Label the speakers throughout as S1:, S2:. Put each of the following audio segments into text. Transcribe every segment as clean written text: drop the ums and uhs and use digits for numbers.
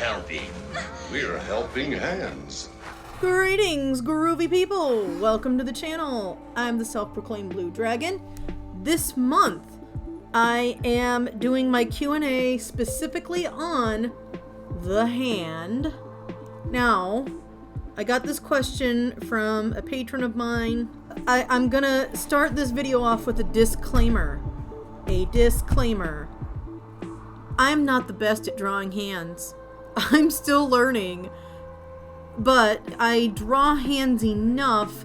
S1: helping? We're helping hands.
S2: Greetings, groovy people! Welcome to the channel. I'm the self-proclaimed Blue Dragon. This month, I am doing my Q&A specifically on the hand. Now, I got this question from a patron of mine. I'm gonna start this video off with a disclaimer. I'm not the best at drawing hands. I'm still learning, but I draw hands enough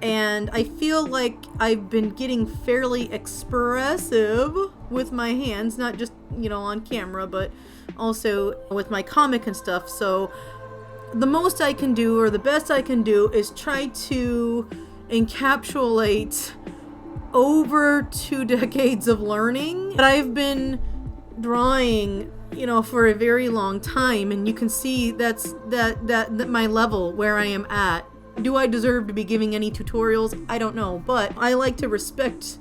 S2: and I feel like I've been getting fairly expressive with my hands, not just, on camera, but also with my comic and stuff. So the most I can do, or the best I can do, is try to encapsulate over 2 decades of learning that I've been drawing, for a very long time, and you can see that's my level where I am at. Do I deserve to be giving any tutorials? I don't know, but I like to respect,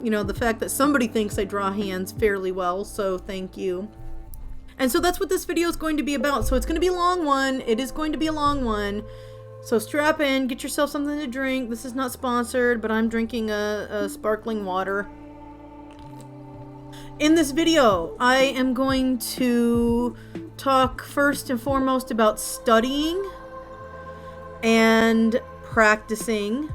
S2: the fact that somebody thinks I draw hands fairly well, so thank you. And so that's what this video is going to be about. So it's going to be a long one. It is going to be a long one. So strap in, get yourself something to drink. This is not sponsored, but I'm drinking a sparkling water. In this video, I am going to talk first and foremost about studying and practicing.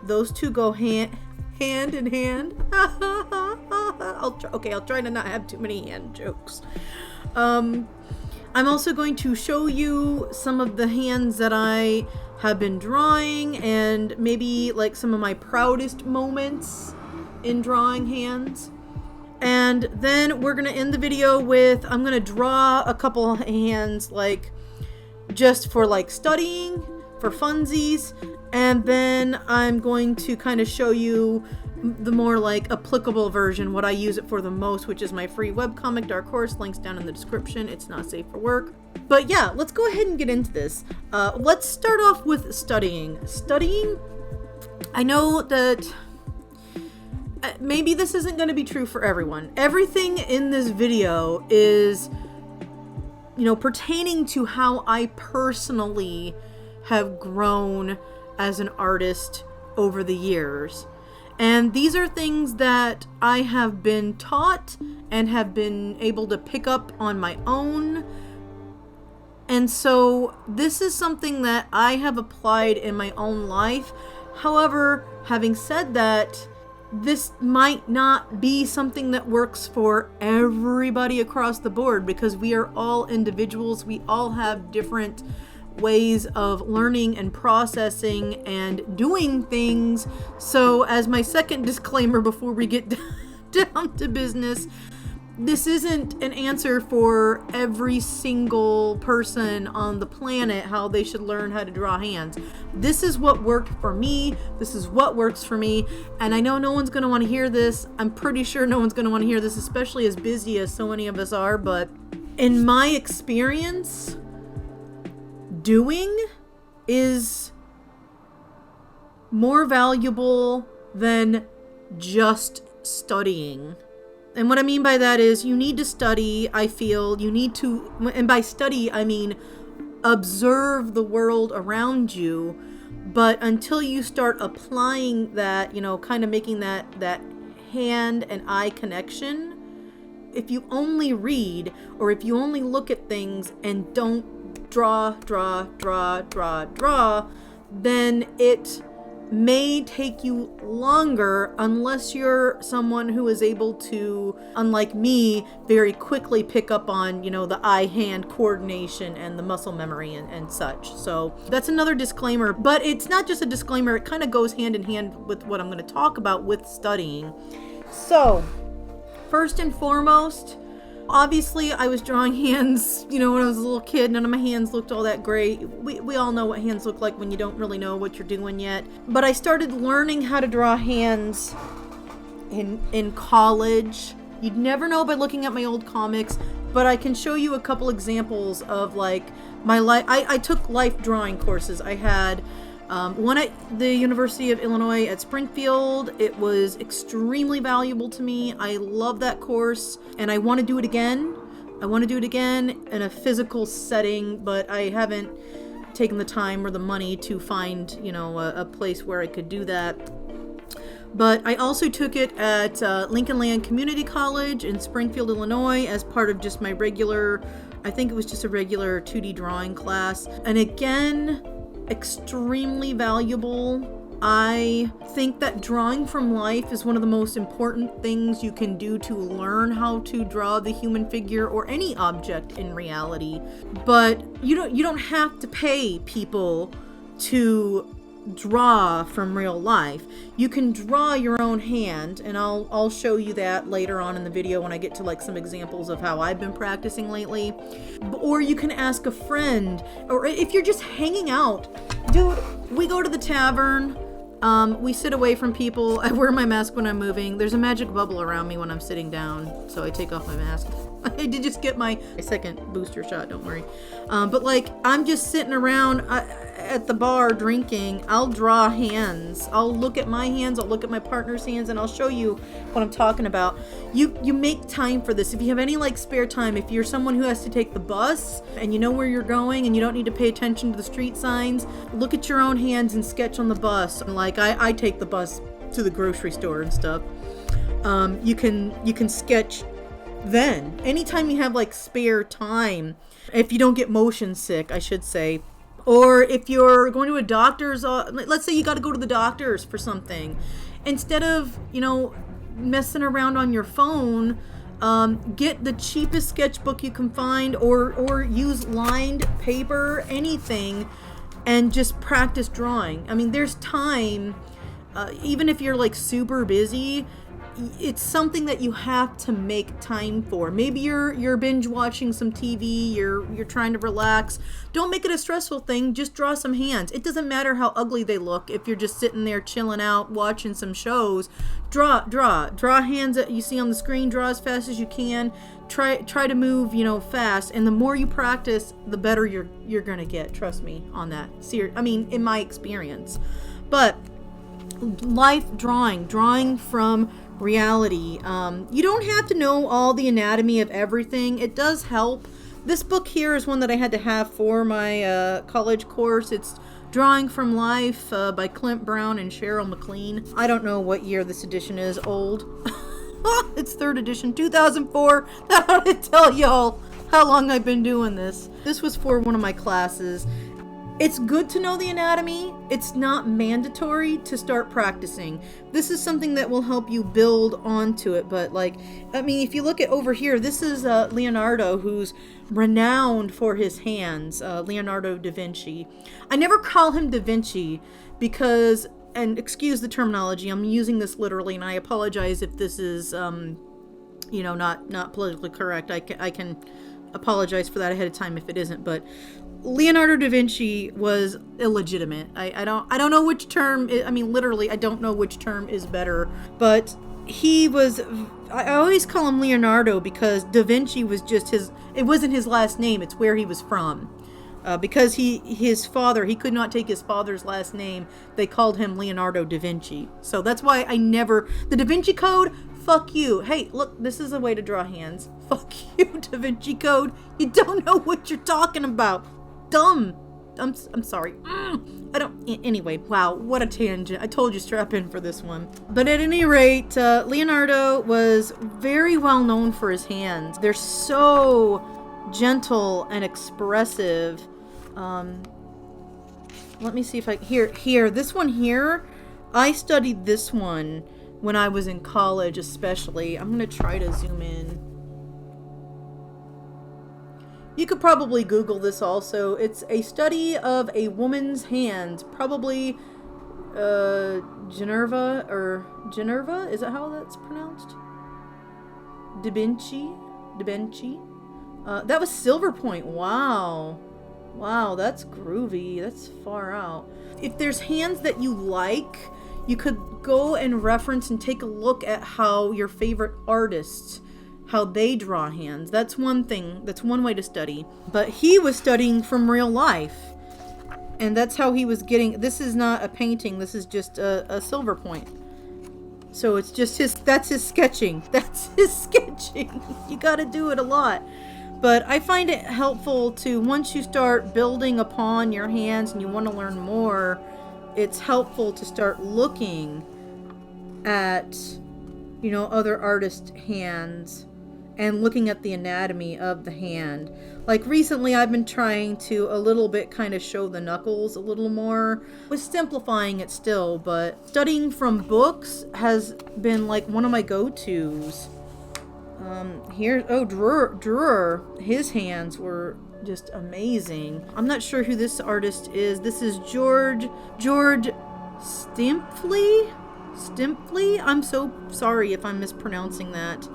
S2: Those two go hand in hand. I'll try to not have too many hand jokes. I'm also going to show you some of the hands that I have been drawing and maybe like some of my proudest moments in drawing hands. And then we're going to end the video with, I'm going to draw a couple hands like just for like studying, for funsies. And then I'm going to kind of show you the more like applicable version, what I use it for the most, which is my free webcomic, Dark Horse. Links down in the description. It's not safe for work. But yeah, let's go ahead and get into this. Let's start off with studying. Studying, I know that maybe this isn't going to be true for everyone. Everything in this video is, pertaining to how I personally have grown as an artist over the years. And these are things that I have been taught and have been able to pick up on my own. And so this is something that I have applied in my own life. However, having said that, this might not be something that works for everybody across the board because we are all individuals. We all have different ways of learning and processing and doing things. So as my second disclaimer before we get down to business, this isn't an answer for every single person on the planet how they should learn how to draw hands. This is what worked for me. This is what works for me. And I know no one's going to want to hear this. I'm pretty sure no one's going to want to hear this, especially as busy as so many of us are. But in my experience, doing is more valuable than just studying. And what I mean by that is you need to study, I feel. You need to, and by study, I mean observe the world around you. But until you start applying that, kind of making that hand and eye connection, if you only read or if you only look at things and don't draw, then it may take you longer unless you're someone who is able to, unlike me, very quickly pick up on, the eye-hand coordination and the muscle memory and such. So that's another disclaimer, but it's not just a disclaimer. It kind of goes hand in hand with what I'm going to talk about with studying. So first and foremost, obviously I was drawing hands, when I was a little kid. None of my hands looked all that great. We all know what hands look like when you don't really know what you're doing yet. But I started learning how to draw hands in college. You'd never know by looking at my old comics, but I can show you a couple examples of like my life. I took life drawing courses. I had one at the University of Illinois at Springfield. It was extremely valuable to me. I love that course and I want to do it again. I want to do it again in a physical setting, but I haven't taken the time or the money to find, you know, a place where I could do that. But I also took it at Lincoln Land Community College in Springfield, Illinois, as part of just my regular, I think it was just a regular 2D drawing class. And again, extremely valuable. I think that drawing from life is one of the most important things you can do to learn how to draw the human figure or any object in reality. But you don't have to pay people to draw from real life. You can draw your own hand, and I'll show you that later on in the video when I get to like some examples of how I've been practicing lately. Or you can ask a friend, or if you're just hanging out. Dude, we go to the tavern. We sit away from people. I wear my mask when I'm moving. There's a magic bubble around me when I'm sitting down, so I take off my mask. I did just get my second booster shot, don't worry. But like, I'm just sitting around at the bar drinking. I'll draw hands. I'll look at my hands, I'll look at my partner's hands, and I'll show you what I'm talking about. You make time for this. If you have any like spare time, if you're someone who has to take the bus and you know where you're going and you don't need to pay attention to the street signs, look at your own hands and sketch on the bus. Like I take the bus to the grocery store and stuff. You can sketch then. Anytime you have like spare time, if you don't get motion sick, I should say. Or if you're going to a doctor's, let's say you got to go to the doctor's for something. Instead of, you know, messing around on your phone, get the cheapest sketchbook you can find, or use lined paper, anything, and just practice drawing. I mean, there's time, even if you're like super busy, it's something that you have to make time for. Maybe you're binge watching some TV, you're trying to relax. Don't make it a stressful thing. Just draw some hands. It doesn't matter how ugly they look. If you're just sitting there chilling out watching some shows, draw hands that you see on the screen. Draw as fast as you can. Try to move, you know, fast. And the more you practice, the better you're gonna get. Trust me on that. I mean, in my experience. But life drawing from reality. You don't have to know all the anatomy of everything. It does help. This book here is one that I had to have for my college course. It's Drawing from Life by Clint Brown and Cheryl McLean. I don't know what year this edition is. Old. It's 3rd edition, 2004. That ought to tell y'all how long I've been doing this. This was for one of my classes. It's good to know the anatomy. It's not mandatory to start practicing. This is something that will help you build onto it. But like, I mean, if you look at over here, this is Leonardo, who's renowned for his hands, Leonardo da Vinci. I never call him da Vinci because, and excuse the terminology, I'm using this literally, and I apologize if this is, you know, not politically correct. I can apologize for that ahead of time if it isn't, but Leonardo da Vinci was illegitimate. I don't know which term, I mean, literally, I don't know which term is better, but he was, I always call him Leonardo because da Vinci was just it wasn't his last name, it's where he was from. Because his father, he could not take his father's last name, they called him Leonardo da Vinci. So that's why the Da Vinci Code, fuck you. Hey, look, this is a way to draw hands. Fuck you, Da Vinci Code. You don't know what you're talking about. Dumb. I'm sorry. Anyway, wow, what a tangent. I told you, strap in for this one. But at any rate, Leonardo was very well known for his hands. They're so gentle and expressive. Let me see if I, here, this one here, I studied this one when I was in college, especially. I'm going to try to zoom in. You could probably Google this also. It's a study of a woman's hands, probably Generva, is that how that's pronounced? Da Vinci. That was Silver Point. Wow, that's groovy. That's far out. If there's hands that you like, you could go and reference and take a look at how your favorite artists, how they draw hands. That's one thing. That's one way to study. But he was studying from real life. And that's how he was getting, this is not a painting. This is just a Silver Point. So it's just that's his sketching. That's his sketching. You gotta do it a lot. But I find it helpful to, once you start building upon your hands and you want to learn more, it's helpful to start looking at, other artists' hands and looking at the anatomy of the hand. Like recently I've been trying to a little bit kind of show the knuckles a little more, with simplifying it still, but studying from books has been like one of my go-tos. Durer, his hands were just amazing. I'm not sure who this artist is. This is George Stimpley? I'm so sorry if I'm mispronouncing that.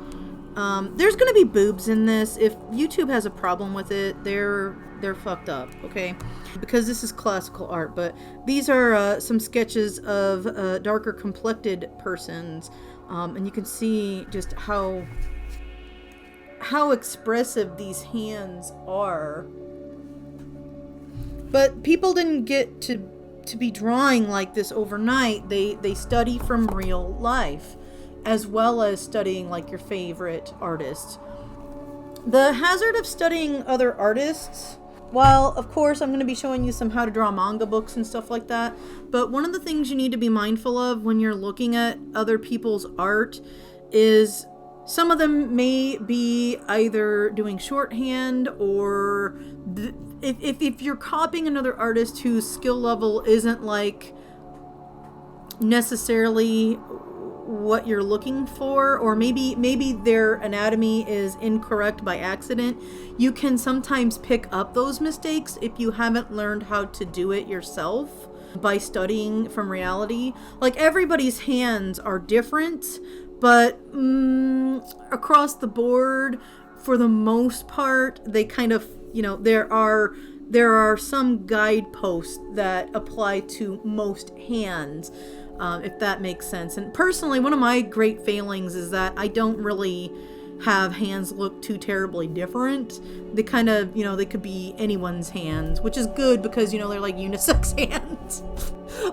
S2: There's gonna be boobs in this. If YouTube has a problem with it, they're fucked up, okay? Because this is classical art, but these are some sketches of darker complected persons, and you can see just how expressive these hands are. But people didn't get to be drawing like this overnight. They study from real life, as well as studying like your favorite artists. The hazard of studying other artists, while of course I'm going to be showing you some how to draw manga books and stuff like that, but one of the things you need to be mindful of when you're looking at other people's art is some of them may be either doing shorthand, or if you're copying another artist whose skill level isn't like necessarily what you're looking for, or maybe their anatomy is incorrect by accident, you can sometimes pick up those mistakes if you haven't learned how to do it yourself by studying from reality. Like, everybody's hands are different, but across the board, for the most part, they kind of, there are some guideposts that apply to most hands, if that makes sense. And personally, one of my great failings is that I don't really have hands look too terribly different. They kind of, they could be anyone's hands, which is good because, they're like unisex hands.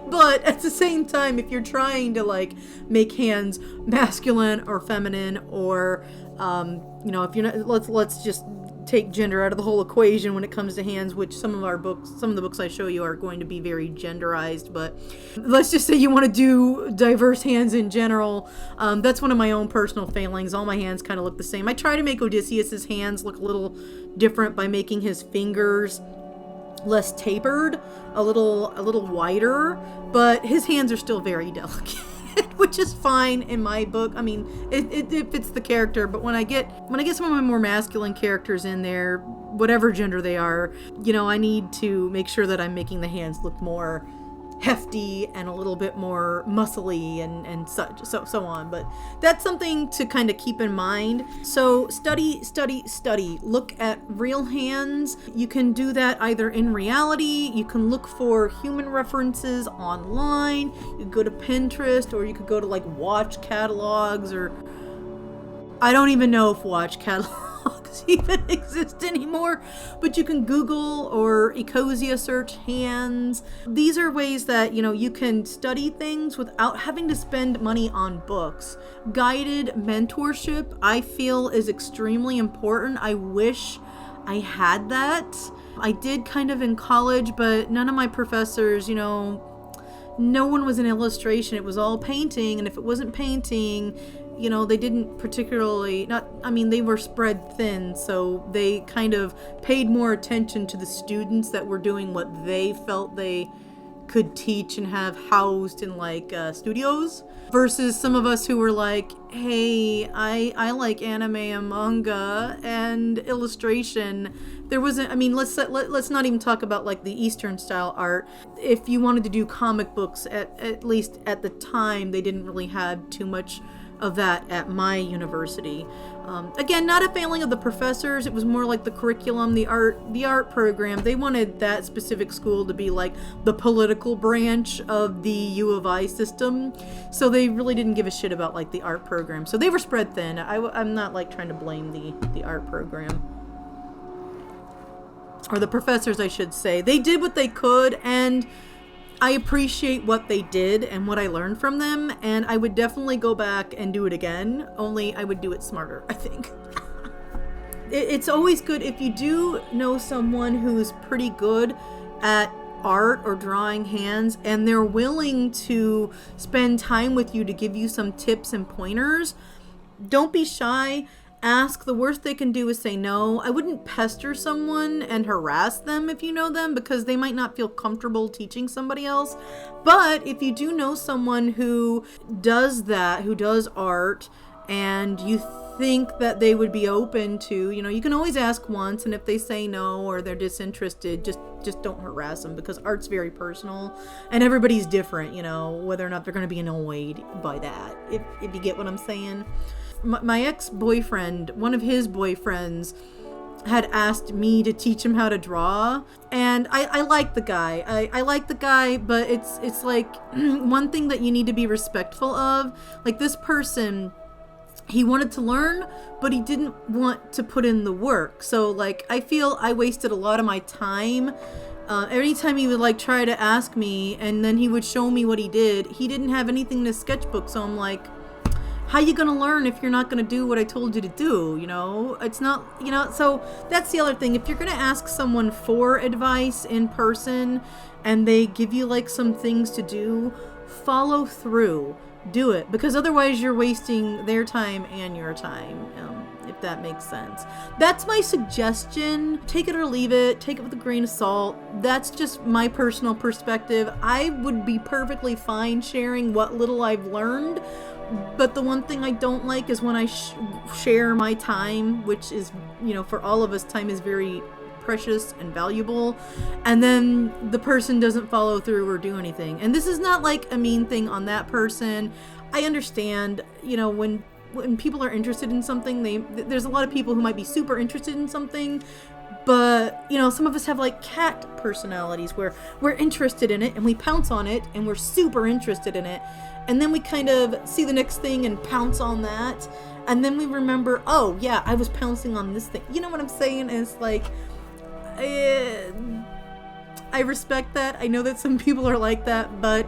S2: But at the same time, if you're trying to like make hands masculine or feminine, or if you're not, let's just take gender out of the whole equation when it comes to hands, which some of the books I show you are going to be very genderized, but let's just say you want to do diverse hands in general. That's one of my own personal failings. All my hands kind of look the same. I try to make Odysseus's hands look a little different by making his fingers less tapered, a little wider, but his hands are still very delicate. Which is fine in my book. I mean, it fits the character, but when I get some of my more masculine characters in there, whatever gender they are, I need to make sure that I'm making the hands look more hefty and a little bit more muscly and such, so on. But that's something to kind of keep in mind. So study. Look at real hands. You can do that either in reality. You can look for human references online. You could go to Pinterest, or you could go to like watch catalogs, or I don't even know if watch catalogs even exist anymore, but you can Google or Ecosia search hands. These are ways that you can study things without having to spend money on books. Guided mentorship, I feel, is extremely important. I wish I had that. I did kind of in college, but none of my professors, no one was in illustration. It was all painting, and if it wasn't painting, they didn't particularly, they were spread thin, so they kind of paid more attention to the students that were doing what they felt they could teach and have housed in like studios, versus some of us who were like, hey, I like anime and manga and illustration. There wasn't, let's not even talk about like the Eastern style art. If you wanted to do comic books, at least at the time, they didn't really have too much of that at my university. Again, not a failing of the professors. It was more like the curriculum, the art program. They wanted that specific school to be like the political branch of the U of I system, so they really didn't give a shit about like the art program. So they were spread thin. I'm not like trying to blame the art program, or the professors, I should say. They did what they could, and I appreciate what they did and what I learned from them, and I would definitely go back and do it again, only I would do it smarter, I think. it's always good if you do know someone who's pretty good at art or drawing hands and they're willing to spend time with you to give you some tips and pointers. Don't be shy. Ask. The worst they can do is say no. I wouldn't pester someone and harass them if you know them, because they might not feel comfortable teaching somebody else. But if you do know someone who does that, who does art, and you think that they would be open to, you can always ask once, and if they say no or they're disinterested, just don't harass them, because art's very personal and everybody's different, whether or not they're going to be annoyed by that, if you get what I'm saying. My ex-boyfriend, one of his boyfriends, had asked me to teach him how to draw, and I like the guy. I like the guy, but it's like one thing that you need to be respectful of. Like, this person, he wanted to learn, but he didn't want to put in the work. So, like, I feel I wasted a lot of my time. Every time he would, like, try to ask me, and then he would show me what he did, he didn't have anything in his sketchbook, so I'm like, how you gonna learn if you're not gonna do what I told you to do? It's not, so that's the other thing. If you're gonna ask someone for advice in person and they give you like some things to do, follow through, do it, because otherwise you're wasting their time and your time, if that makes sense. That's my suggestion. Take it or leave it. Take it with a grain of salt. That's just my personal perspective. I would be perfectly fine sharing what little I've learned. But the one thing I don't like is when I share my time, which is, for all of us, time is very precious and valuable, and then the person doesn't follow through or do anything. And this is not like a mean thing on that person. I understand, when people are interested in something, there's a lot of people who might be super interested in something, but, some of us have like cat personalities where we're interested in it and we pounce on it and we're super interested in it. And then we kind of see the next thing and pounce on that. And then we remember, oh yeah, I was pouncing on this thing. You know what I'm saying? It's like, I respect that. I know that some people are like that, but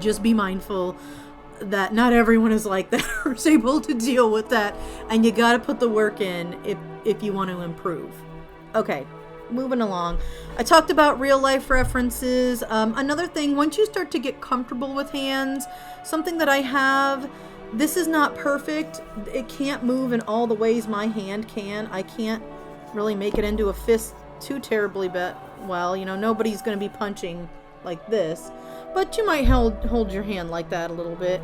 S2: just be mindful that not everyone is like that or is able to deal with that. And you got to put the work in if you want to improve. Okay, moving along. I talked about real life references. Another thing, once you start to get comfortable with hands, something that I have, this is not perfect. It can't move in all the ways my hand can. I can't really make it into a fist too terribly well. Nobody's going to be punching like this, but you might hold your hand like that a little bit.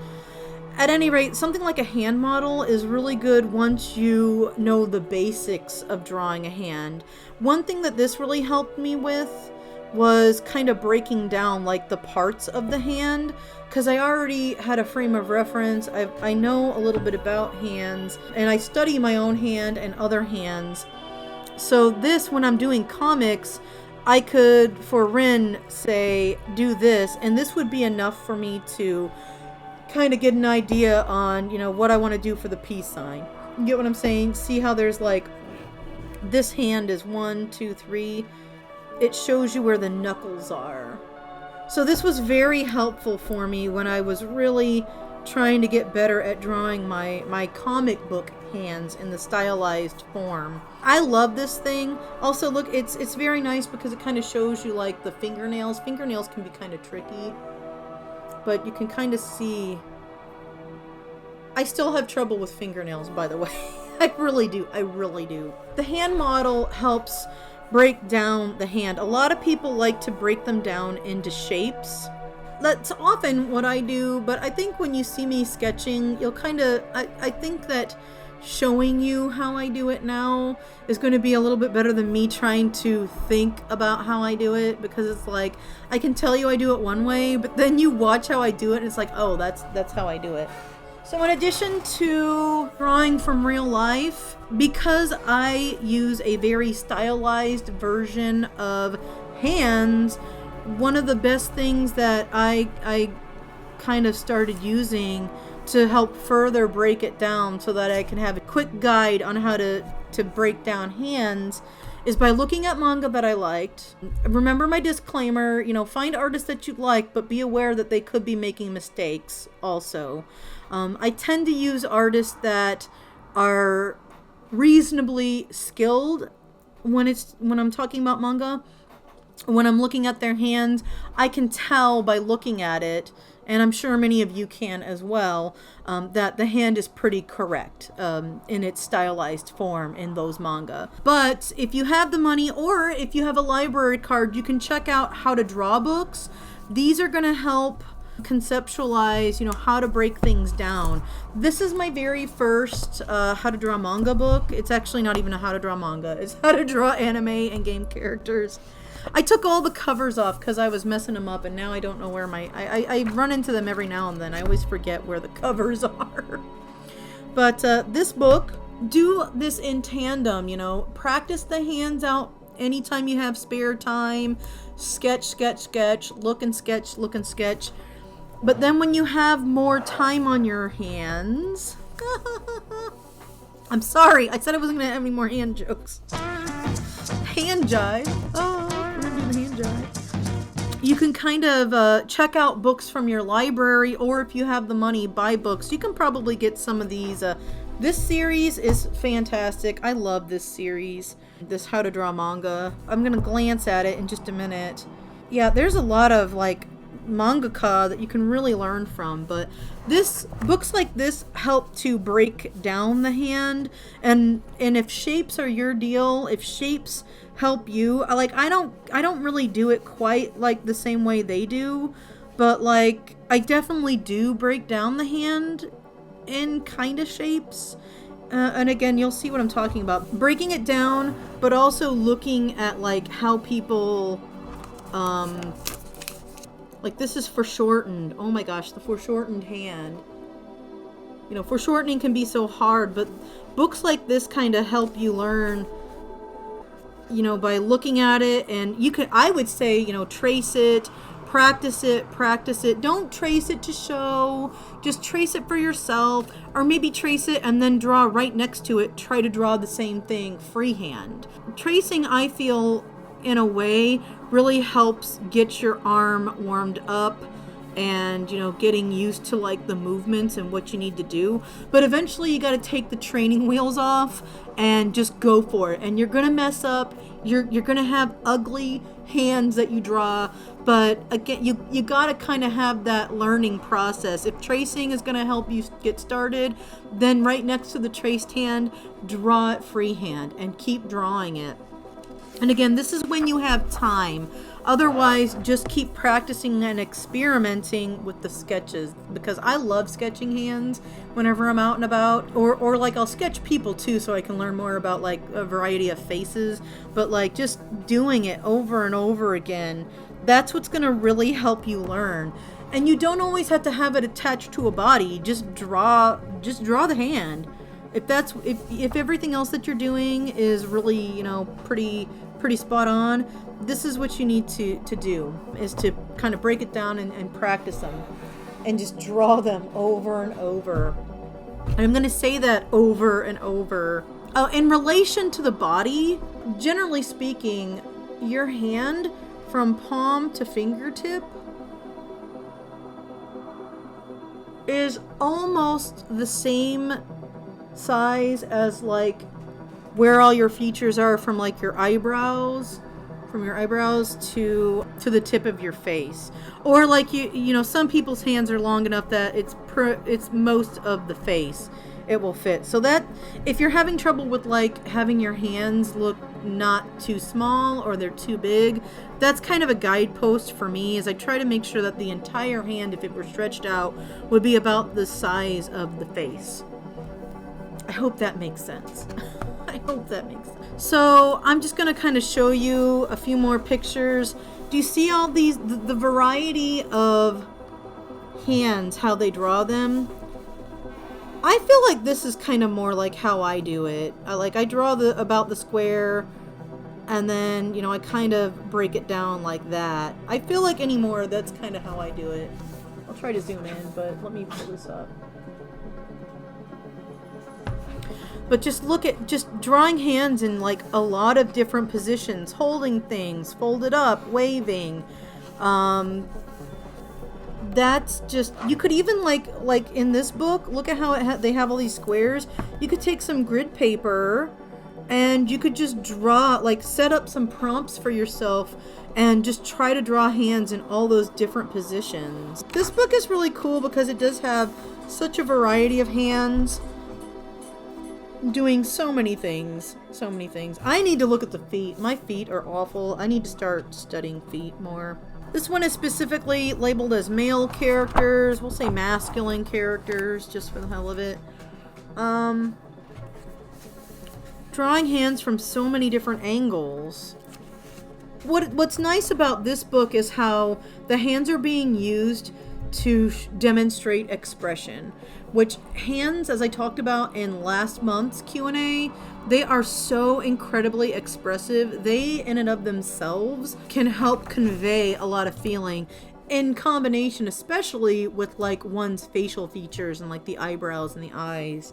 S2: At any rate, something like a hand model is really good once you know the basics of drawing a hand. One thing that this really helped me with was kind of breaking down like the parts of the hand, because I already had a frame of reference. I know a little bit about hands, and I study my own hand and other hands. So this, when I'm doing comics, I could, for Rin, say, do this, and this would be enough for me to kind of get an idea on, what I want to do for the peace sign. You get what I'm saying? See how there's like, this hand is 1, 2, 3. It shows you where the knuckles are. So this was very helpful for me when I was really trying to get better at drawing my comic book hands in the stylized form. I love this thing. Also, look, it's very nice because it kind of shows you like the fingernails. Fingernails can be kind of tricky, but you can kind of see. I still have trouble with fingernails, by the way. I really do. The hand model helps break down the hand. A lot of people like to break them down into shapes. That's often what I do, but I think when you see me sketching, you'll kind of, I think that showing you how I do it now is going to be a little bit better than me trying to think about how I do it, because it's like, I can tell you I do it one way, but then you watch how I do it and it's like, oh, that's how I do it. So in addition to drawing from real life, because I use a very stylized version of hands, one of the best things that I kind of started using to help further break it down so that I can have a quick guide on how to break down hands is by looking at manga that I liked. Remember my disclaimer, find artists that you like, but be aware that they could be making mistakes also. I tend to use artists that are reasonably skilled when I'm talking about manga. When I'm looking at their hands, I can tell by looking at it, and I'm sure many of you can as well, that the hand is pretty correct in its stylized form in those manga. But if you have the money, or if you have a library card, you can check out how to draw books. These are going to help conceptualize, how to break things down. This is my very first how to draw manga book. It's actually not even a how to draw manga. It's how to draw anime and game characters. I took all the covers off because I was messing them up, and now I don't know where I run into them every now and then. I always forget where the covers are. But this book, do this in tandem, practice the hands out anytime you have spare time. Sketch, sketch, sketch, look and sketch, look and sketch. But then when you have more time on your hands... I'm sorry, I said I wasn't going to have any more hand jokes. Hand jive. Oh, we're going to do the hand jive. You can kind of check out books from your library, or if you have the money, buy books. You can probably get some of these. This series is fantastic. I love this series, this How to Draw Manga. I'm going to glance at it in just a minute. Yeah, there's a lot of mangaka that you can really learn from, but books like this help to break down the hand, and if shapes are your deal, if shapes help you, I don't really do it quite like the same way they do, but I definitely do break down the hand in kind of shapes, and again, you'll see what I'm talking about, breaking it down, but also looking at how people this is foreshortened. Oh my gosh, the foreshortened hand. Foreshortening can be so hard, but books like this kind of help you learn, by looking at it, and I would say, trace it, practice it. Don't trace it to show, just trace it for yourself, or maybe trace it and then draw right next to it. Try to draw the same thing freehand. Tracing, I feel, in a way, really helps get your arm warmed up and getting used to the movements and what you need to do, but eventually you got to take the training wheels off and just go for it, and you're gonna mess up, you're gonna have ugly hands that you draw, but again, you got to kind of have that learning process. If tracing is gonna help you get started, then right next to the traced hand, draw it freehand and keep drawing it. And again, this is when you have time. Otherwise, just keep practicing and experimenting with the sketches, because I love sketching hands whenever I'm out and about, or I'll sketch people too, so I can learn more about a variety of faces, but just doing it over and over again, that's what's going to really help you learn. And you don't always have to have it attached to a body. Just draw the hand. If everything else that you're doing is really, pretty spot on, this is what you need to do, is to kind of break it down and practice them and just draw them over and over. And I'm going to say that over and over. In relation to the body, generally speaking, your hand from palm to fingertip is almost the same size as where all your features are, from your eyebrows, to the tip of your face, or some people's hands are long enough that it's most of the face it will fit. So that if you're having trouble with having your hands look not too small or they're too big, that's kind of a guidepost for me, is I try to make sure that the entire hand, if it were stretched out, would be about the size of the face. I hope that makes sense. I hope that makes sense. So I'm just going to kind of show you a few more pictures. Do you see all these, the variety of hands, how they draw them? I feel like this is kind of more like how I do it. I draw about the square, and then, I kind of break it down like that. I feel like anymore, that's kind of how I do it. I'll try to zoom in, but let me pull this up. But just look at drawing hands in a lot of different positions, holding things, folded up, waving, that's just, you could even like in this book, look at how they have all these squares. You could take some grid paper and you could just draw, like set up some prompts for yourself and just try to draw hands in all those different positions. This book is really cool because it does have such a variety of hands doing so many things. I need to look at the feet. My feet are awful. I need to start studying feet more. This one is specifically labeled as male characters. We'll say masculine characters just for the hell of it. Drawing hands from so many different angles. What's nice about this book is how the hands are being used to demonstrate expression, which hands, as I talked about in last month's Q&A, they are so incredibly expressive. They in and of themselves can help convey a lot of feeling in combination, especially with like one's facial features and like the eyebrows and the eyes.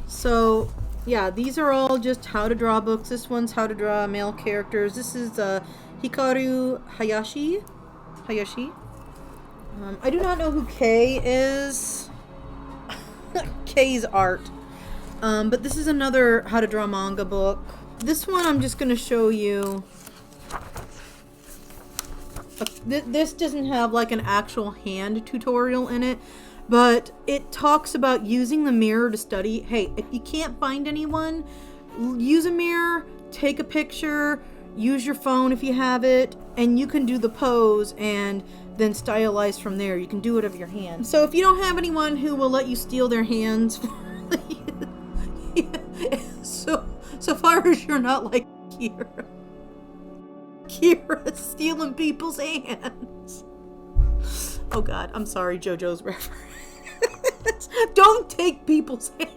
S2: So yeah, these are all just how to draw books. This one's how to draw male characters. This is Hikaru Hayashi. I do not know who Kei is. Kei's art. But this is another how to draw manga book. This one I'm just going to show you. This doesn't have like an actual hand tutorial in it. But it talks about using the mirror to study. Hey, if you can't find anyone, use a mirror, take a picture, use your phone if you have it, and you can do the pose and then stylize from there. You can do it of your hand. So if you don't have anyone who will let you steal their hands, so far as you're not like Kira stealing people's hands. Oh God, I'm sorry, JoJo's reference. Don't take people's hands.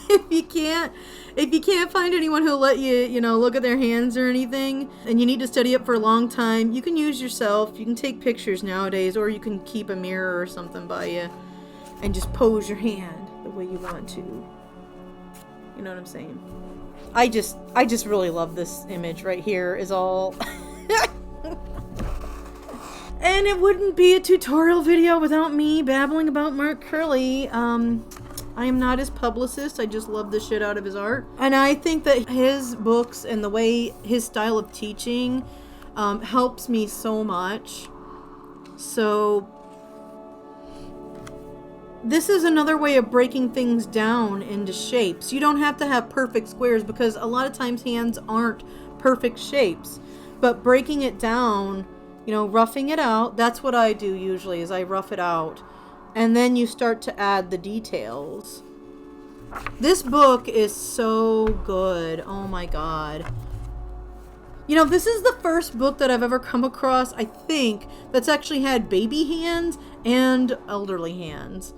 S2: If you can't find anyone who'll let you, look at their hands or anything, and you need to study it for a long time, you can use yourself. You can take pictures nowadays, or you can keep a mirror or something by you and just pose your hand the way you want to. You know what I'm saying? I just really love this image right here is all. And it wouldn't be a tutorial video without me babbling about Mark Curley. I am not his publicist. I just love the shit out of his art. And I think that his books and the way his style of teaching helps me so much. So this is another way of breaking things down into shapes. You don't have to have perfect squares because a lot of times hands aren't perfect shapes. But breaking it down, roughing it out, that's what I do usually, is I rough it out. And then you start to add the details. This book is so good. Oh my God. This is the first book that I've ever come across, I think, that's actually had baby hands and elderly hands.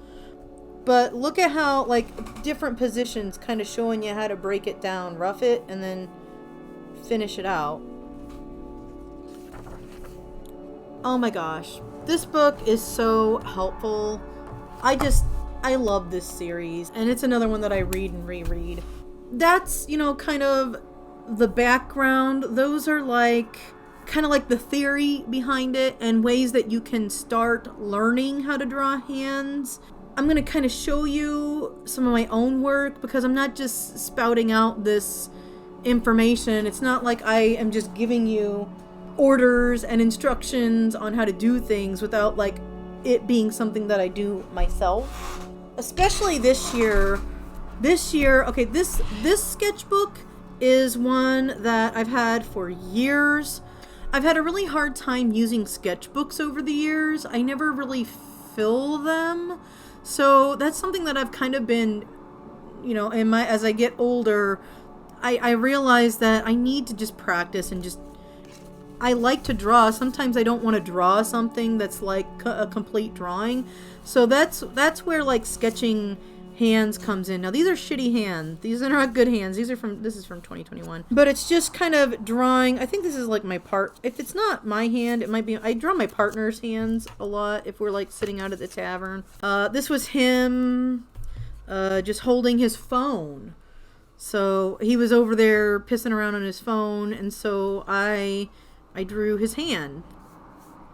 S2: But look at how, like, different positions kind of showing you how to break it down, rough it, and then finish it out. Oh my gosh. This book is so helpful. I love this series, and it's another one that I read and reread. That's, kind of the background. Those are kind of like the theory behind it and ways that you can start learning how to draw hands. I'm going to kind of show you some of my own work because I'm not just spouting out this information. It's not like I am just giving you orders and instructions on how to do things without like it being something that I do myself. Especially this year, okay, this sketchbook is one that I've had for years. I've had a really hard time using sketchbooks over the years. I never really fill them. So that's something that I've kind of been, as I get older, I realize that I need to just practice and I like to draw. Sometimes I don't want to draw something that's like a complete drawing. So that's where like sketching hands comes in. Now these are shitty hands. These are not good hands. This is from 2021. But it's just kind of drawing. I think this is like my part. If it's not my hand, it might be. I draw my partner's hands a lot if we're like sitting out at the tavern. This was him just holding his phone. So he was over there pissing around on his phone, and so I drew his hand.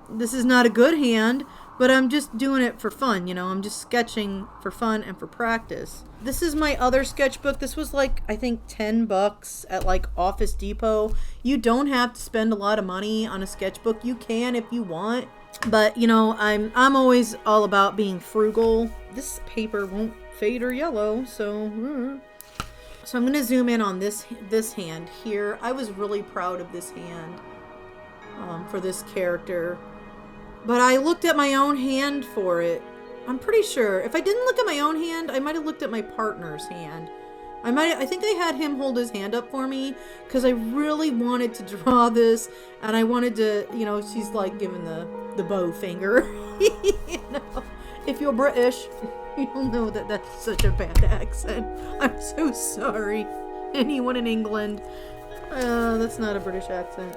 S2: This is not a good hand, but I'm just doing it for fun, you know. I'm just sketching for fun and for practice. This is my other sketchbook. This was like, I think $10 at like Office Depot. You don't have to spend a lot of money on a sketchbook. You can if you want. But, you know, I'm always all about being frugal. This paper won't fade or yellow, so... So I'm going to zoom in on this hand here. I was really proud of this hand for this character. But I looked at my own hand for it. I'm pretty sure. If I didn't look at my own hand, I might have looked at my partner's hand. I think I had him hold his hand up for me because I really wanted to draw this, and I wanted to, you know, she's like giving the bow finger. You know, if you're British, you'll know that that's such a bad accent. I'm so sorry. Anyone in England, that's not a British accent.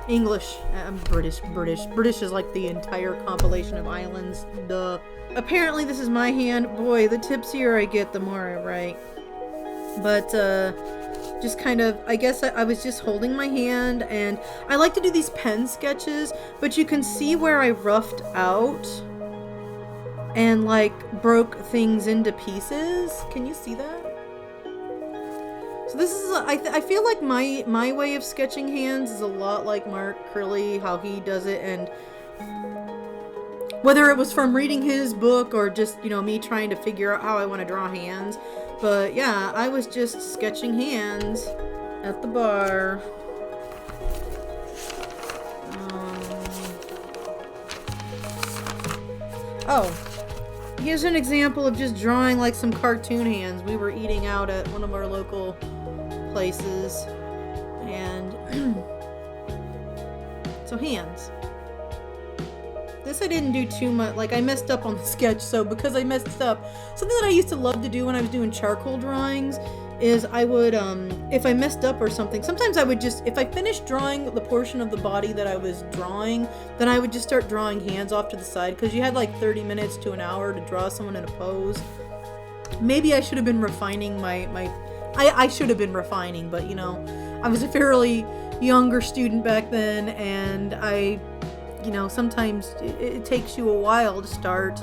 S2: English. I'm British. British is like the entire compilation of islands. Duh. Apparently this is my hand. Boy, the tipsier I get, the more I write. But, just kind of, I guess I was just holding my hand, and I like to do these pen sketches, but you can see where I roughed out and, like, broke things into pieces. Can you see that? So this is, I feel like my way of sketching hands is a lot like Mark Curley, how he does it, and whether it was from reading his book or just, you know, me trying to figure out how I want to draw hands. But yeah, I was just sketching hands at the bar. Oh, here's an example of just drawing like some cartoon hands. We were eating out at one of our local places, and so hands. This I didn't do too much, like I messed up on the sketch, so because I messed up, something that I used to love to do when I was doing charcoal drawings is I would, if I messed up or something, sometimes I would just, if I finished drawing the portion of the body that I was drawing, then I would just start drawing hands off to the side, because you had like 30 minutes to an hour to draw someone in a pose. Maybe I should have been refining I should have been refining, but you know, I was a fairly younger student back then, and you know, sometimes it takes you a while to start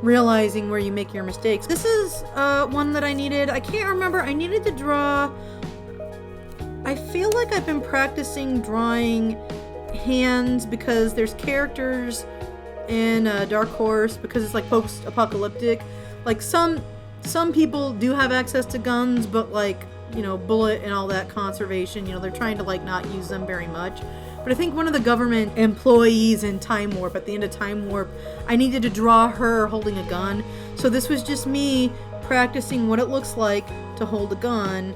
S2: realizing where you make your mistakes. This is one that I needed. I can't remember. I needed to draw. I feel like I've been practicing drawing hands because there's characters in Dark Horse, because it's like post-apocalyptic. Like some people do have access to guns, but like, you know, bullet and all that conservation, you know, they're trying to like not use them very much. But I think one of the government employees in Time Warp, at the end of Time Warp, I needed to draw her holding a gun. So this was just me practicing what it looks like to hold a gun.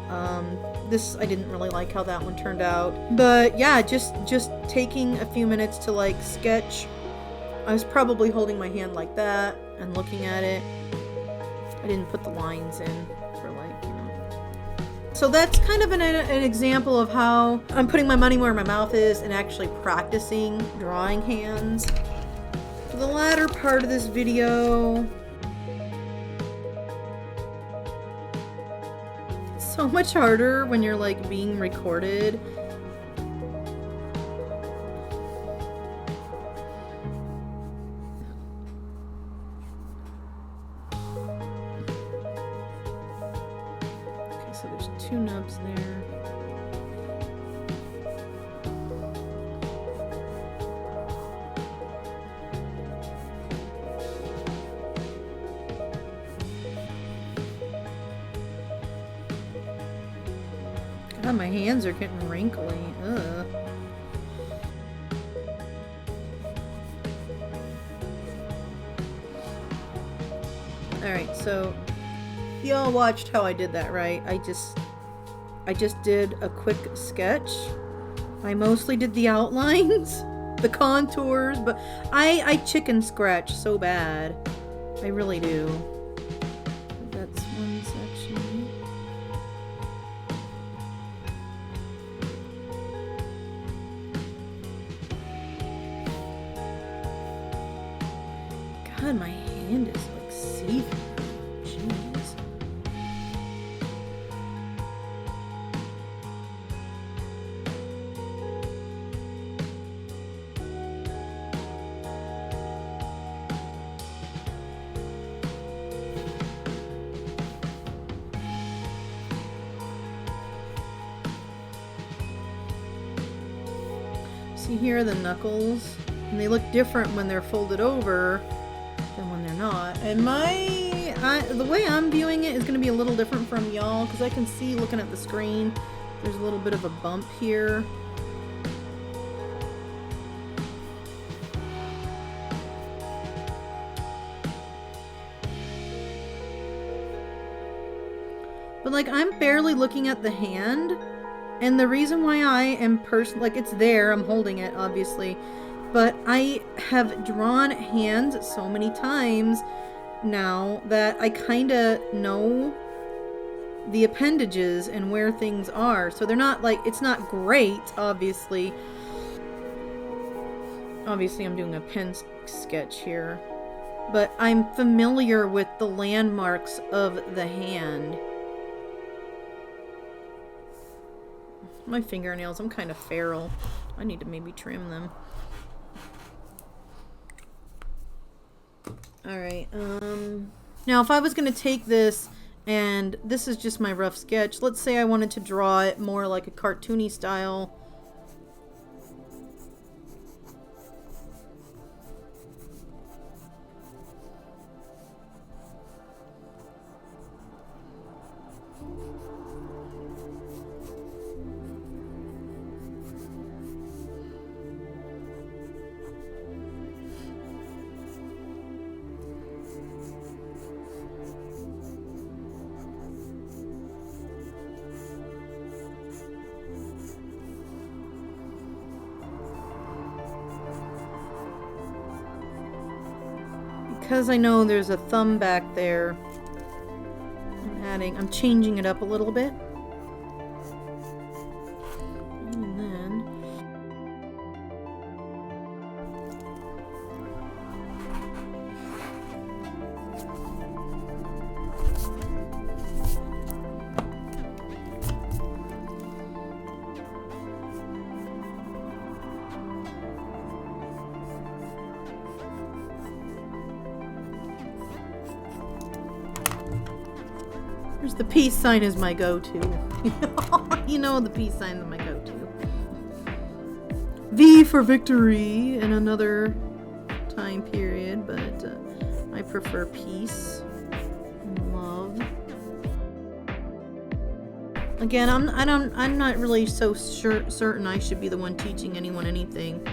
S2: I didn't really like how that one turned out. But yeah, just taking a few minutes to like sketch. I was probably holding my hand like that and looking at it. I didn't put the lines in for like, you know. So that's kind of an example of how I'm putting my money where my mouth is and actually practicing drawing hands. For the latter part of this video, it's so much harder when you're like being recorded. So there's two nubs there. God, my hands are getting wrinkly. Ugh. Alright, so y'all watched how I did that, right? I just did a quick sketch. I mostly did the outlines, the contours, but I chicken scratch so bad. I really do. God, my hand is like seething. Jeez. See here are the knuckles, and they look different when they're folded over than when they're not. And the way I'm viewing it is going to be a little different from y'all, because I can see looking at the screen there's a little bit of a bump here. But like, I'm barely looking at the hand. And the reason why I am like, it's there, I'm holding it, obviously. But I have drawn hands so many times now that I kind of know the appendages and where things are. So they're not like, it's not great, obviously. Obviously, I'm doing a pen sketch here. But I'm familiar with the landmarks of the hand. My fingernails, I'm kind of feral. I need to maybe trim them. Alright, now if I was going to take this, and this is just my rough sketch, let's say I wanted to draw it more like a cartoony style. Because I know there's a thumb back there, I'm changing it up a little bit. And then the peace sign is my go-to. You know the peace sign is my go-to. V for victory in another time period, but I prefer peace and love. Again, I'm not really so certain I should be the one teaching anyone anything.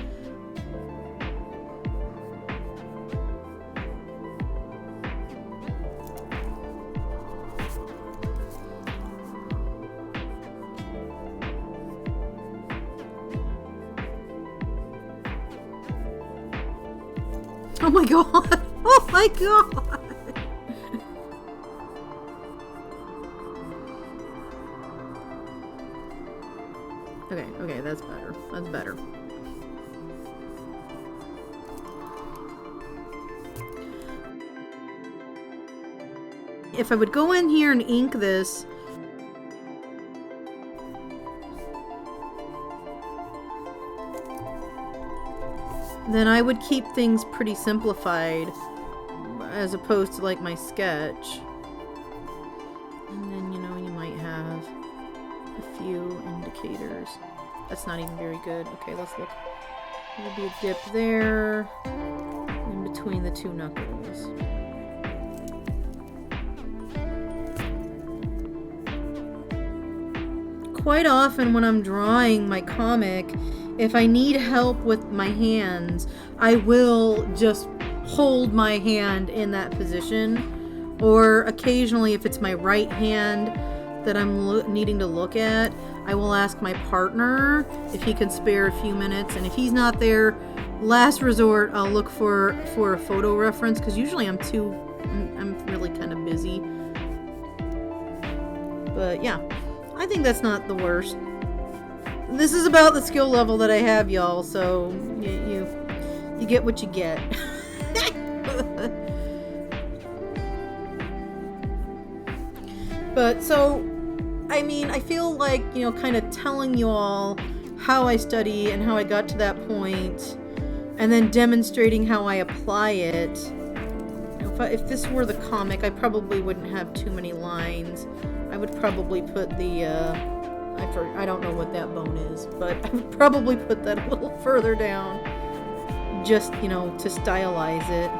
S2: Oh my god! Oh my god! Okay, that's better. That's better. If I would go in here and ink this, then I would keep things pretty simplified as opposed to like my sketch. And then, you know, you might have a few indicators. That's not even very good. Okay, let's look. There'll be a dip there in between the two knuckles. Quite often when I'm drawing my comic, if I need help with my hands, I will just hold my hand in that position. Or occasionally, if it's my right hand that I'm needing to look at, I will ask my partner if he can spare a few minutes. And if he's not there, last resort, I'll look for a photo reference, because usually I'm really kind of busy. But yeah, I think that's not the worst. This is about the skill level that I have, y'all, so you get what you get. But so, I mean, I feel like, you know, kind of telling you all how I study and how I got to that point, and then demonstrating how I apply it. If this were the comic, I probably wouldn't have too many lines. I would probably put the, I don't know what that bone is, but I would probably put that a little further down, just, you know, to stylize it.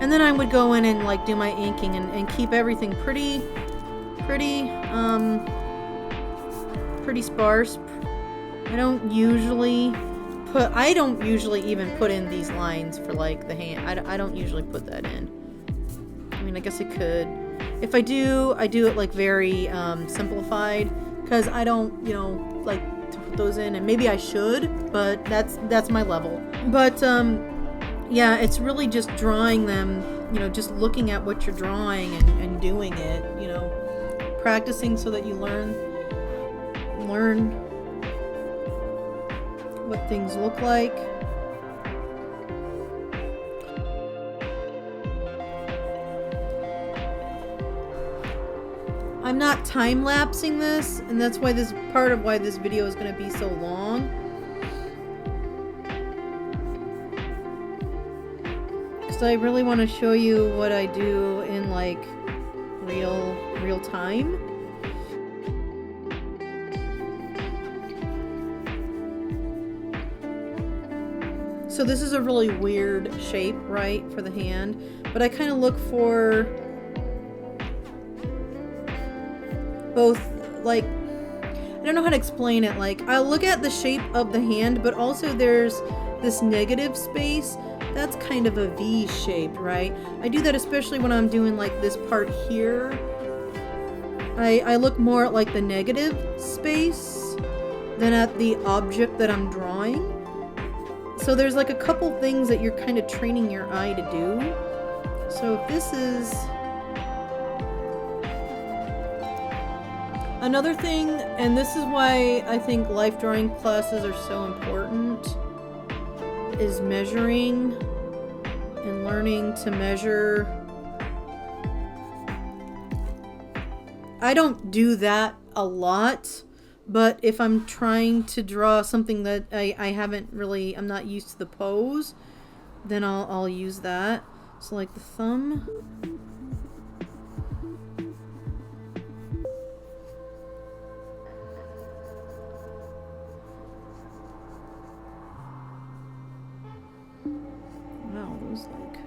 S2: And then I would go in and, like, do my inking and keep everything pretty sparse. I don't usually even put in these lines for, like, the hand. I don't usually put that in. I mean, I guess I could. If I do it, like, very simplified, because I don't, you know, like to put those in, and maybe I should, but that's my level. But yeah, it's really just drawing them, you know, just looking at what you're drawing and doing it, you know, practicing so that you learn what things look like. I'm not time-lapsing this, and that's why this part of why this video is going to be so long. Because I really want to show you what I do in, like, real time. So this is a really weird shape, right, for the hand, but I kind of look for both, like, I don't know how to explain it. Like, I'll look at the shape of the hand, but also there's this negative space. That's kind of a V shape, right? I do that especially when I'm doing, like, this part here. I look more at, like, the negative space than at the object that I'm drawing. So there's, like, a couple things that you're kind of training your eye to do. So if this is... Another thing, and this is why I think life drawing classes are so important, is measuring and learning to measure. I don't do that a lot, but if I'm trying to draw something that I haven't really, I'm not used to the pose, then I'll use that. So, like, the thumb. Wow, those, like,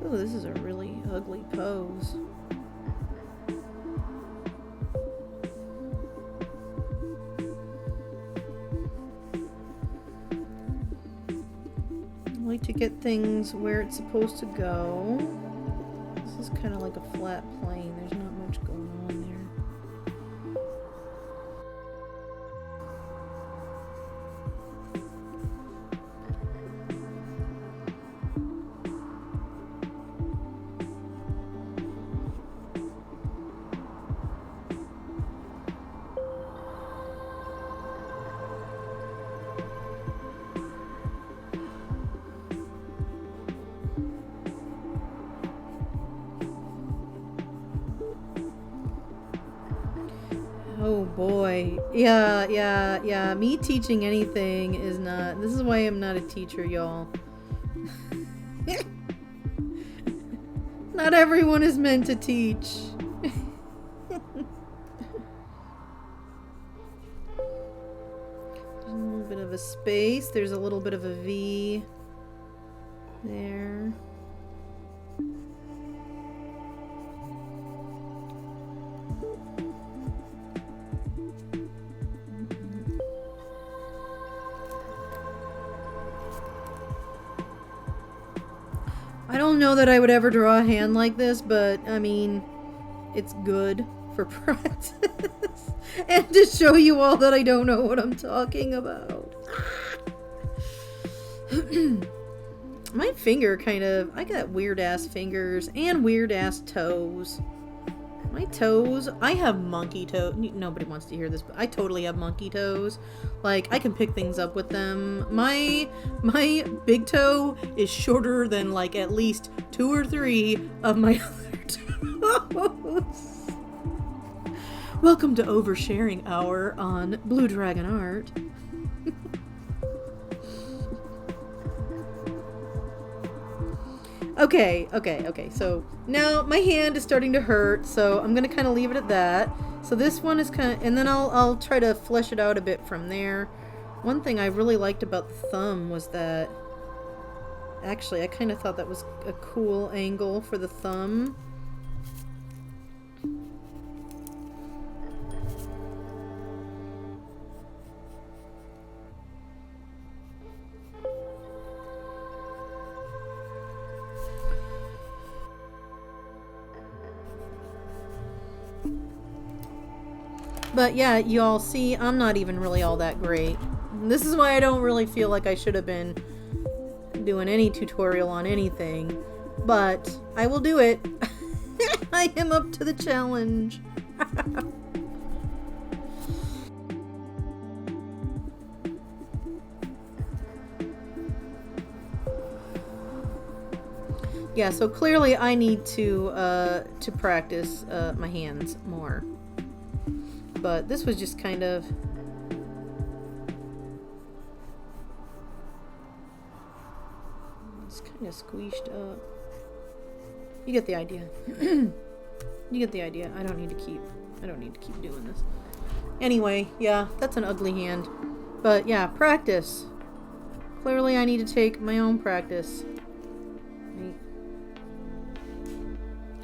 S2: oh, this is a really ugly pose. I like to get things where it's supposed to go. This is kind of like a flat plane. There's not much going on there. Oh boy. Yeah. Me teaching anything is not... This is why I'm not a teacher, y'all. Not everyone is meant to teach. There's a little bit of a space. There's a little bit of a V there. I don't know that I would ever draw a hand like this, but I mean, it's good for practice. And to show you all that I don't know what I'm talking about. My finger kind of, I got weird ass fingers and weird ass toes. My My toes, I have monkey toes. Nobody wants to hear this, but I totally have monkey toes. Like, I can pick things up with them. My big toe is shorter than like at least 2 or 3 of my other toes. Welcome to Oversharing Hour on Blue Dragon Art. Okay, so now my hand is starting to hurt, so I'm going to kind of leave it at that. So this one is kind of, and then I'll try to flesh it out a bit from there. One thing I really liked about the thumb was that, actually, I kind of thought that was a cool angle for the thumb. But yeah, you all see, I'm not even really all that great. This is why I don't really feel like I should have been doing any tutorial on anything. But I will do it. I am up to the challenge. Yeah, so clearly I need to practice my hands more. But this was just kind of... It's kind of squeezed up. You get the idea. You get the idea. I don't need to keep doing this. Anyway, yeah, that's an ugly hand. But yeah, practice. Clearly I need to take my own practice. Wait.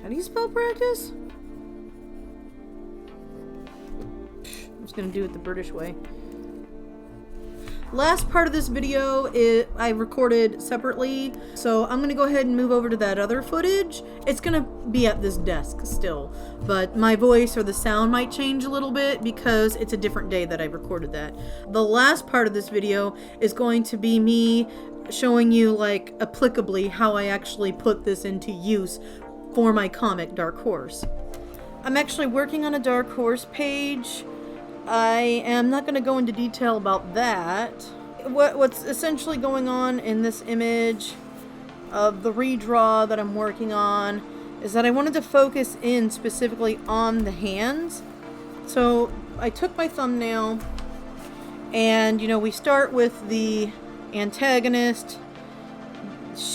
S2: How do you spell practice? I'm just gonna do it the British way. Last part of this video I recorded separately, so I'm gonna go ahead and move over to that other footage. It's gonna be at this desk still, but my voice or the sound might change a little bit because it's a different day that I recorded that. The last part of this video is going to be me showing you, like, applicably how I actually put this into use for my comic Dark Horse. I'm actually working on a Dark Horse page. I am not going to go into detail about that. What's essentially going on in this image of the redraw that I'm working on is that I wanted to focus in specifically on the hands. So I took my thumbnail and, you know, we start with the antagonist.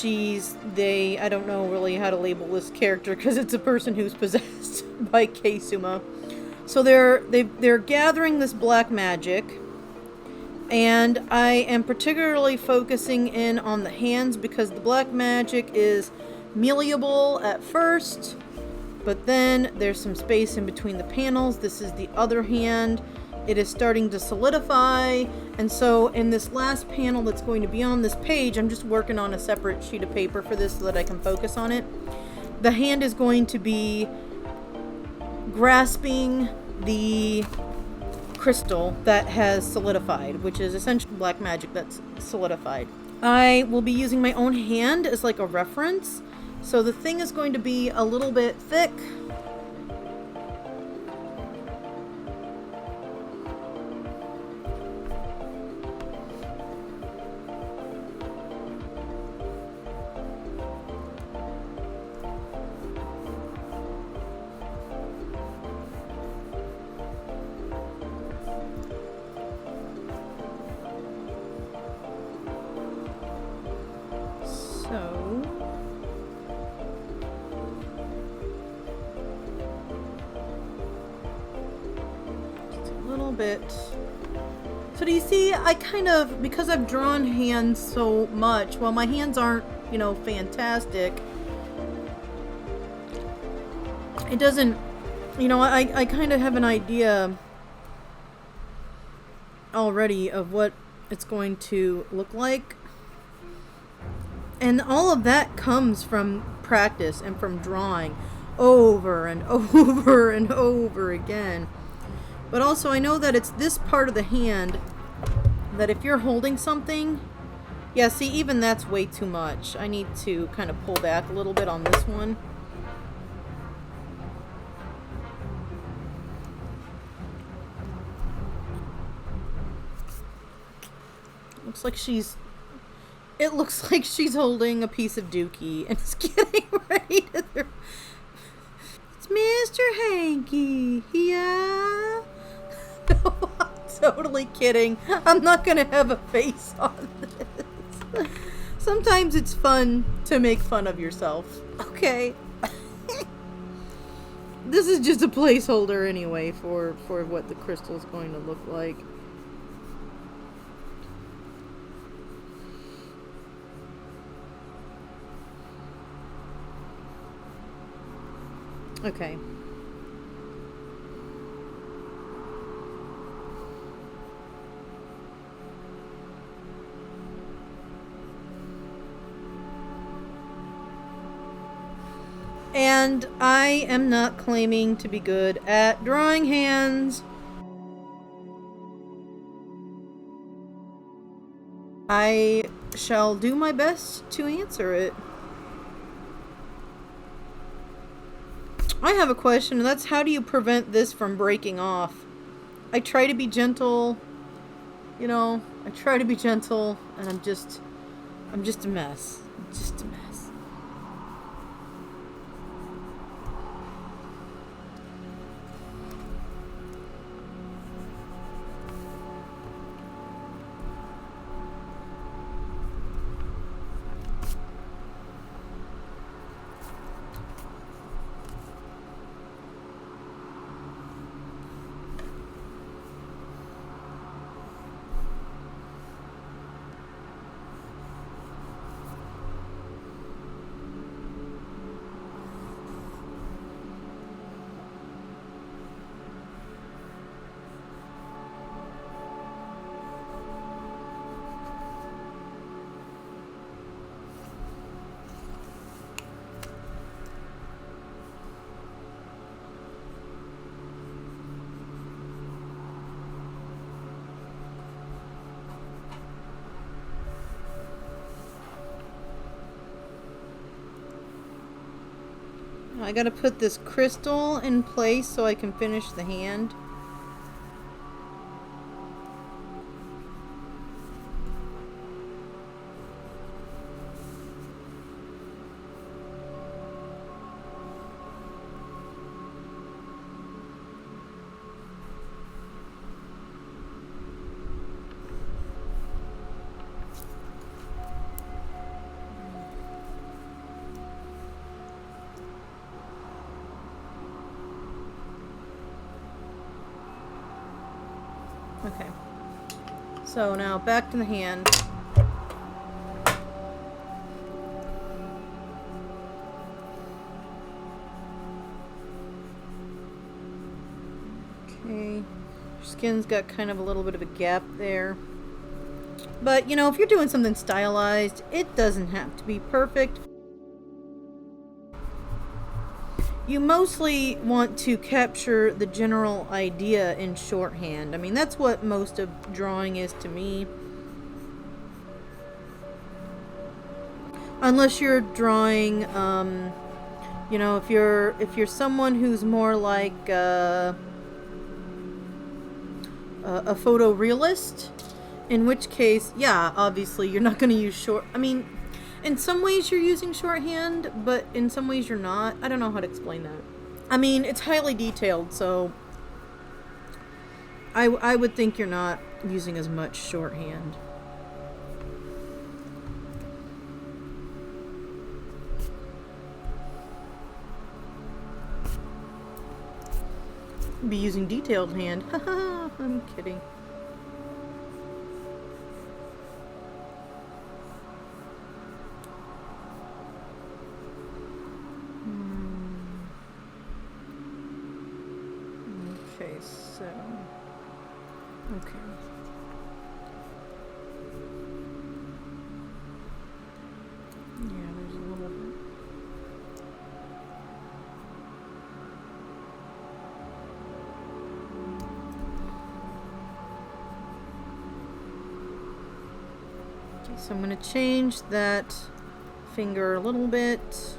S2: I don't know really how to label this character because it's a person who's possessed by Keisuma. So they're gathering this black magic, and I am particularly focusing in on the hands because the black magic is malleable at first, but then there's some space in between the panels. This is the other hand. It is starting to solidify, and so in this last panel that's going to be on this page, I'm just working on a separate sheet of paper for this so that I can focus on it. The hand is going to be grasping the crystal that has solidified, which is essentially black magic that's solidified. I will be using my own hand as like a reference, so the thing is going to be a little bit thick. Bit. So do you see, I kind of, because I've drawn hands so much, while my hands aren't, you know, fantastic, it doesn't, you know, I kind of have an idea already of what it's going to look like. And all of that comes from practice and from drawing over and over and over again. But also I know that it's this part of the hand that if you're holding something, yeah, see, even that's way too much. I need to kind of pull back a little bit on this one. Looks like she's... It looks like she's holding a piece of dookie and is getting ready to... It's Mr. Hanky. Yeah? No, I'm totally kidding. I'm not gonna have a face on this. Sometimes it's fun to make fun of yourself. Okay. This is just a placeholder anyway for what the crystal's going to look like. Okay. And I am not claiming to be good at drawing hands. I shall do my best to answer it. I have a question, and that's how do you prevent this from breaking off? I try to be gentle, you know, I try to be gentle, and I'm just a mess. Just a mess. I gotta put this crystal in place so I can finish the hand. Okay. So now back to the hand. Okay. Your skin's got kind of a little bit of a gap there. But, you know, if you're doing something stylized, it doesn't have to be perfect. You mostly want to capture the general idea in shorthand. I mean, that's what most of drawing is to me. Unless you're drawing, you know, if you're someone who's more like a photorealist, in which case, yeah, obviously you're not going to use I mean, in some ways you're using shorthand, but in some ways you're not. I don't know how to explain that. I mean, it's highly detailed, so I would think you're not using as much shorthand. Be using detailed hand. Haha, I'm kidding. Okay, so... Okay. Yeah, there's a little bit. Okay, so I'm going to change that finger a little bit.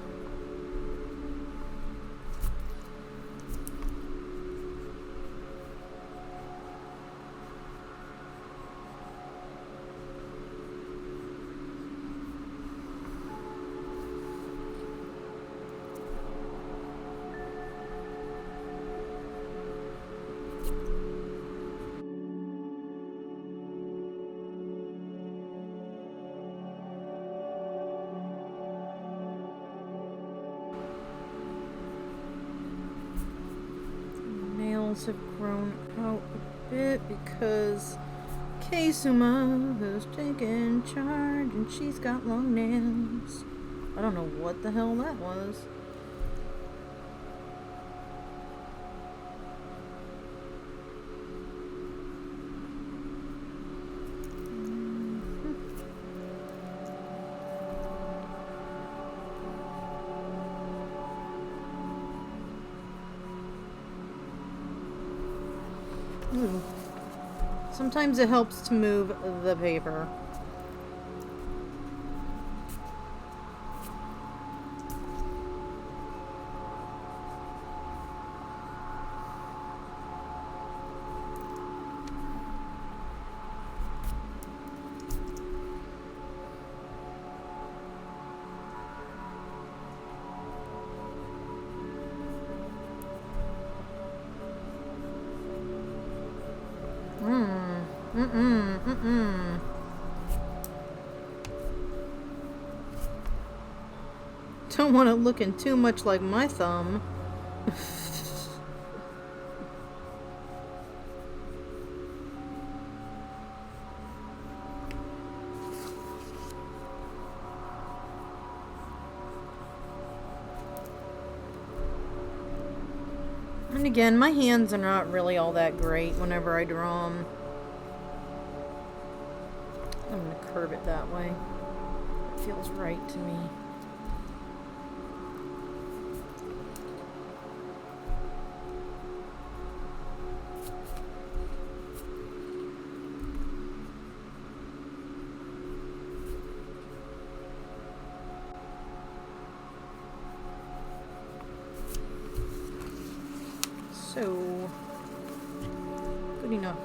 S2: nails have grown out a bit because Kaisuma has taken charge and she's got long nails. I don't know what the hell that was. Ooh. Sometimes it helps to move the paper. Don't want it looking too much like my thumb. And again, my hands are not really all that great whenever I draw them. I'm going to curve it that way. It feels right to me. So, good enough.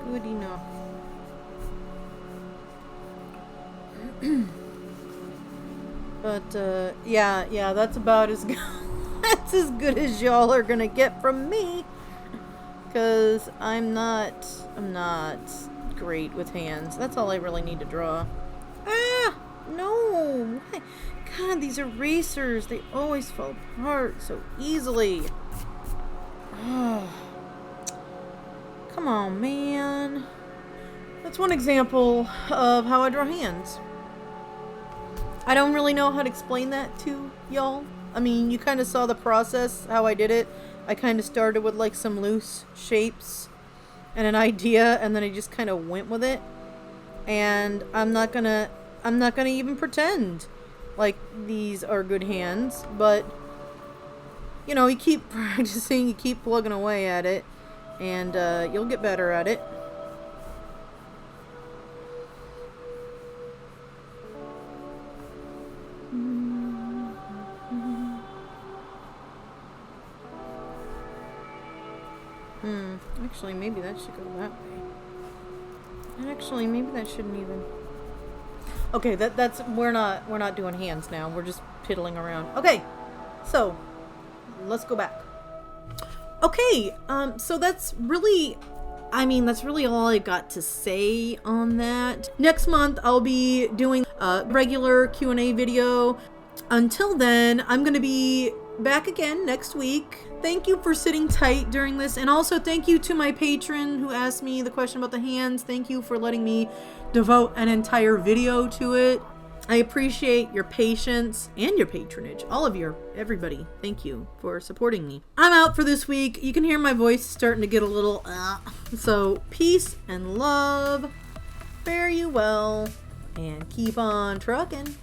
S2: Good enough. But, yeah, that's about as good. That's as good as y'all are gonna get from me. Because I'm not great with hands. That's all I really need to draw. Ah! No! Why? God, these erasers, they always fall apart so easily. Oh, come on, man. That's one example of how I draw hands. I don't really know how to explain that to y'all. I mean, you kind of saw the process, how I did it. I kind of started with like some loose shapes and an idea, and then I just kind of went with it. And I'm not gonna even pretend like these are good hands, but you know, you keep practicing, you keep plugging away at it, and you'll get better at it. Actually, maybe that should go that way. And actually, maybe that shouldn't even. Okay, that's we're not doing hands now. We're just piddling around. Okay, so let's go back. Okay, so that's really all I got to say on that. Next month, I'll be doing a regular Q&A video. Until then, I'm going to be back again next week. Thank you for sitting tight during this, and also thank you to my patron who asked me the question about the hands. Thank you for letting me devote an entire video to it. I appreciate your patience and your patronage. Everybody. Thank you for supporting me. I'm out for this week. You can hear my voice starting to get a little, so peace and love. Fare you well, and keep on trucking.